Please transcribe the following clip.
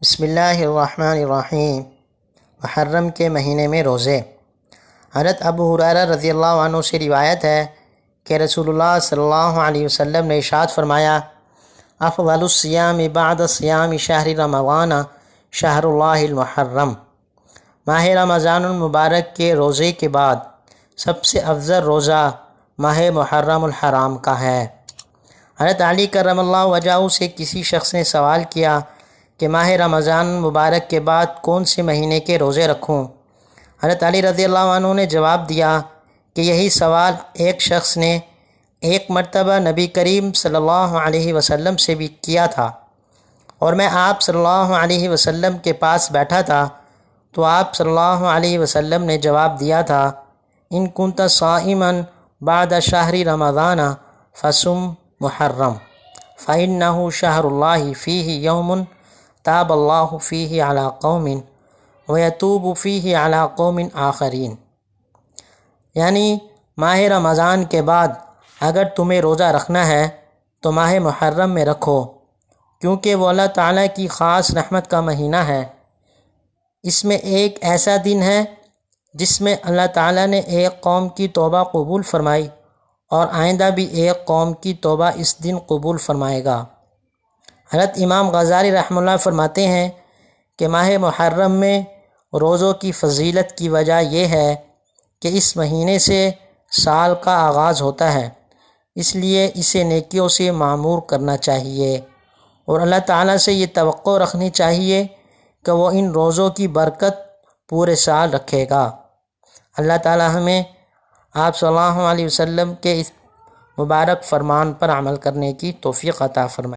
بسم اللہ الرحمن الرحیم۔ محرم کے مہینے میں روزے۔ حضرت ابو ہریرہ رضی اللہ عنہ سے روایت ہے کہ رسول اللہ صلی اللہ علیہ وسلم نے ارشاد فرمایا، افضل الصیام بعد صیام شہر رمضان شہر اللہ المحرم۔ ماہ رمضان المبارک کے روزے کے بعد سب سے افضل روزہ ماہ محرم الحرام کا ہے۔ حضرت علی کرم اللہ وجہہ سے کسی شخص نے سوال کیا کہ ماہ رمضان مبارک کے بعد کون سے مہینے کے روزے رکھوں؟ حضرت علی رضی اللہ عنہ نے جواب دیا کہ یہی سوال ایک شخص نے ایک مرتبہ نبی کریم صلی اللہ علیہ وسلم سے بھی کیا تھا، اور میں آپ صلی اللہ علیہ وسلم کے پاس بیٹھا تھا تو آپ صلی اللہ علیہ وسلم نے جواب دیا تھا، ان کنت صائما بعد شہر رمضان فصم محرم فإنہ شہر اللہ فیہ یوم تاب اللہ فیہ علی قوم ویتوب فیہ علی قوم آخرین۔ یعنی ماہ رمضان کے بعد اگر تمہیں روزہ رکھنا ہے تو ماہ محرم میں رکھو، کیونکہ وہ اللہ تعالیٰ کی خاص رحمت کا مہینہ ہے۔ اس میں ایک ایسا دن ہے جس میں اللہ تعالیٰ نے ایک قوم کی توبہ قبول فرمائی، اور آئندہ بھی ایک قوم کی توبہ اس دن قبول فرمائے گا۔ حضرت امام غزالی رحمہ اللہ فرماتے ہیں کہ ماہ محرم میں روزوں کی فضیلت کی وجہ یہ ہے کہ اس مہینے سے سال کا آغاز ہوتا ہے، اس لیے اسے نیکیوں سے معمور کرنا چاہیے، اور اللہ تعالیٰ سے یہ توقع رکھنی چاہیے کہ وہ ان روزوں کی برکت پورے سال رکھے گا۔ اللہ تعالیٰ ہمیں آپ صلی اللہ علیہ وسلم کے اس مبارک فرمان پر عمل کرنے کی توفیق عطا فرمائے۔